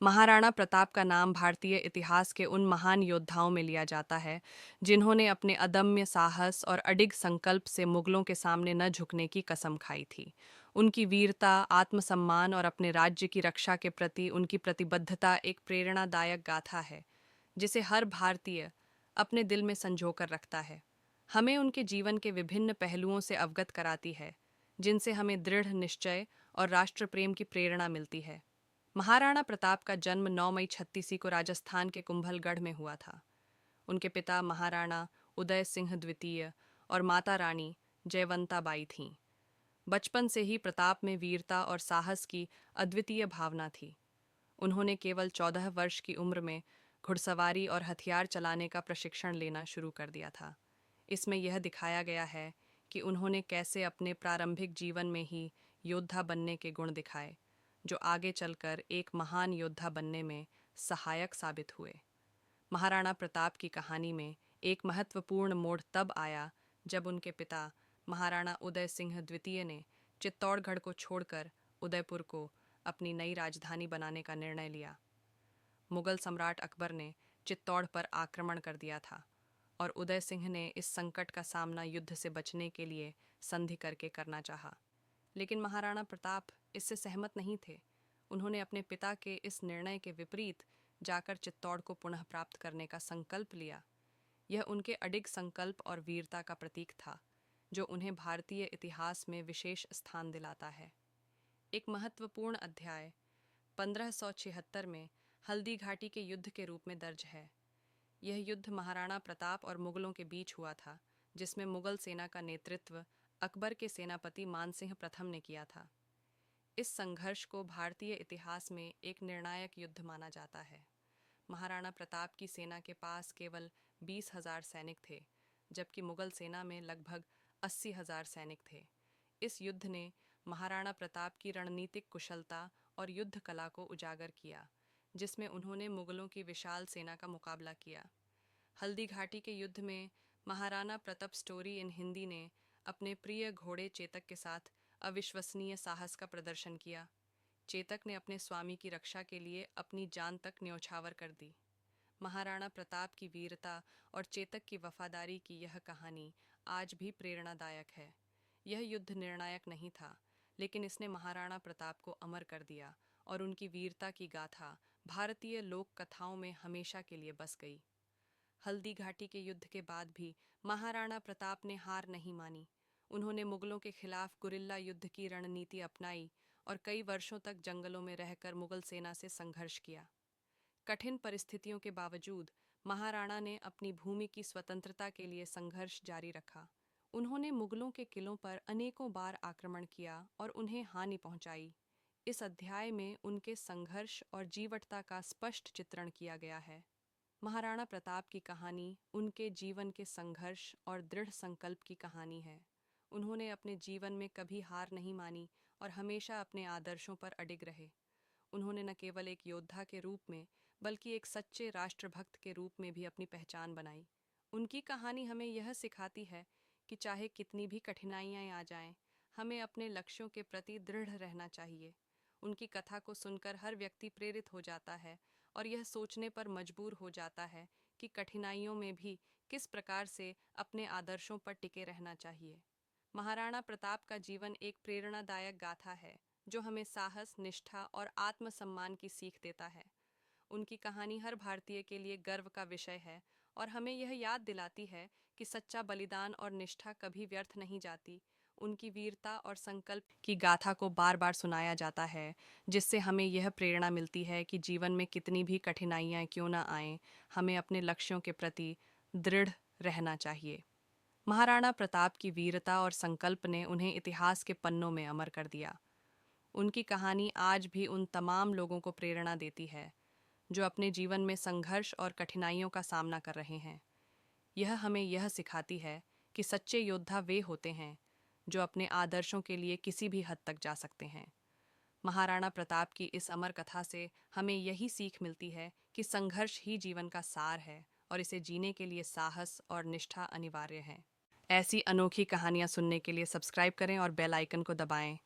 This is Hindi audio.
महाराणा प्रताप का नाम भारतीय इतिहास के उन महान योद्धाओं में लिया जाता है जिन्होंने अपने अदम्य साहस और अडिग संकल्प से मुगलों के सामने न झुकने की कसम खाई थी। उनकी वीरता, आत्मसम्मान और अपने राज्य की रक्षा के प्रति उनकी प्रतिबद्धता एक प्रेरणादायक गाथा है जिसे हर भारतीय अपने दिल में संजोकर रखता है। हमें उनके जीवन के विभिन्न पहलुओं से अवगत कराती है, जिनसे हमें दृढ़ निश्चय और राष्ट्र प्रेम की प्रेरणा मिलती है। महाराणा प्रताप का जन्म 9 मई 36 को राजस्थान के कुंभलगढ़ में हुआ था। उनके पिता महाराणा उदय सिंह द्वितीय और माता रानी जयवंता बाई थीं। बचपन से ही प्रताप में वीरता और साहस की अद्वितीय भावना थी। उन्होंने केवल 14 वर्ष की उम्र में घुड़सवारी और हथियार चलाने का प्रशिक्षण लेना शुरू कर दिया था। इसमें यह दिखाया गया है कि उन्होंने कैसे अपने प्रारंभिक जीवन में ही योद्धा बनने के गुण दिखाए, जो आगे चलकर एक महान योद्धा बनने में सहायक साबित हुए। महाराणा प्रताप की कहानी में एक महत्वपूर्ण मोड़ तब आया जब उनके पिता महाराणा उदय सिंह द्वितीय ने चित्तौड़गढ़ को छोड़कर उदयपुर को अपनी नई राजधानी बनाने का निर्णय लिया। मुगल सम्राट अकबर ने चित्तौड़ पर आक्रमण कर दिया था और उदय सिंह ने इस संकट का सामना युद्ध से बचने के लिए संधि करके करना चाहा। लेकिन महाराणा प्रताप इससे सहमत नहीं थे। उन्होंने अपने पिता के इस निर्णय के विपरीत जाकर चित्तौड़ को पुनः प्राप्त करने का संकल्प लिया। यह उनके अडिग संकल्प और वीरता का प्रतीक था, जो उन्हें भारतीय इतिहास में विशेष स्थान दिलाता है। एक महत्वपूर्ण अध्याय 1576 में हल्दी घाटी के युद्ध के रूप में दर्ज है। यह युद्ध महाराणा प्रताप और मुगलों के बीच हुआ था, जिसमें मुगल सेना का नेतृत्व अकबर के सेनापति मानसिंह प्रथम ने किया था। इस संघर्ष को भारतीय इतिहास में एक निर्णायक युद्ध माना जाता है। महाराणा प्रताप की सेना के पास केवल 20,000 सैनिक थे, जबकि मुगल सेना में लगभग 80,000 सैनिक थे। इस युद्ध ने महाराणा प्रताप की रणनीतिक कुशलता और युद्ध कला को उजागर किया, जिसमें उन्होंने मुगलों की विशाल सेना का मुकाबला किया। हल्दी घाटी के युद्ध में महाराणा प्रताप स्टोरी इन हिंदी ने अपने प्रिय घोड़े चेतक के साथ अविश्वसनीय साहस का प्रदर्शन किया। चेतक ने अपने स्वामी की रक्षा के लिए अपनी जान तक न्यौछावर कर दी। महाराणा प्रताप की वीरता और चेतक की वफादारी की यह कहानी आज भी प्रेरणादायक है। यह युद्ध निर्णायक नहीं था, लेकिन इसने महाराणा प्रताप को अमर कर दिया और उनकी वीरता की गाथा भारतीय लोक कथाओं में हमेशा के लिए बस गई। हल्दी घाटी के युद्ध के बाद भी महाराणा प्रताप ने हार नहीं मानी। उन्होंने मुगलों के खिलाफ गुरिल्ला युद्ध की रणनीति अपनाई और कई वर्षों तक जंगलों में रहकर मुगल सेना से संघर्ष किया। कठिन परिस्थितियों के बावजूद महाराणा ने अपनी भूमि की स्वतंत्रता के लिए संघर्ष जारी रखा। उन्होंने मुगलों के किलों पर अनेकों बार आक्रमण किया और उन्हें हानि पहुंचाई। इस अध्याय में उनके संघर्ष और जीवटता का स्पष्ट चित्रण किया गया है। महाराणा प्रताप की कहानी उनके जीवन के संघर्ष और दृढ़ संकल्प की कहानी है। उन्होंने अपने जीवन में कभी हार नहीं मानी और हमेशा अपने आदर्शों पर अडिग रहे। उन्होंने न केवल एक योद्धा के रूप में, बल्कि एक सच्चे राष्ट्रभक्त के रूप में भी अपनी पहचान बनाई। उनकी कहानी हमें यह सिखाती है कि चाहे कितनी भी कठिनाइयां आ जाएं, हमें अपने लक्ष्यों के प्रति दृढ़ रहना चाहिए। उनकी कथा को सुनकर हर व्यक्ति प्रेरित हो जाता है और यह सोचने पर मजबूर हो जाता है कि कठिनाइयों में भी किस प्रकार से अपने आदर्शों पर टिके रहना चाहिए। महाराणा प्रताप का जीवन एक प्रेरणादायक गाथा है, जो हमें साहस, निष्ठा और आत्मसम्मान की सीख देता है। उनकी कहानी हर भारतीय के लिए गर्व का विषय है और हमें यह याद दिलाती है कि सच्चा बलिदान और निष्ठा कभी व्यर्थ नहीं जाती। उनकी वीरता और संकल्प की गाथा को बार बार सुनाया जाता है, जिससे हमें यह प्रेरणा मिलती है कि जीवन में कितनी भी कठिनाइयाँ क्यों न आएं, हमें अपने लक्ष्यों के प्रति दृढ़ रहना चाहिए। महाराणा प्रताप की वीरता और संकल्प ने उन्हें इतिहास के पन्नों में अमर कर दिया। उनकी कहानी आज भी उन तमाम लोगों को प्रेरणा देती है जो अपने जीवन में संघर्ष और कठिनाइयों का सामना कर रहे हैं। यह हमें यह सिखाती है कि सच्चे योद्धा वे होते हैं जो अपने आदर्शों के लिए किसी भी हद तक जा सकते हैं। महाराणा प्रताप की इस अमर कथा से हमें यही सीख मिलती है कि संघर्ष ही जीवन का सार है और इसे जीने के लिए साहस और निष्ठा अनिवार्य है। ऐसी अनोखी कहानियाँ सुनने के लिए सब्सक्राइब करें और बेल आइकन को दबाएं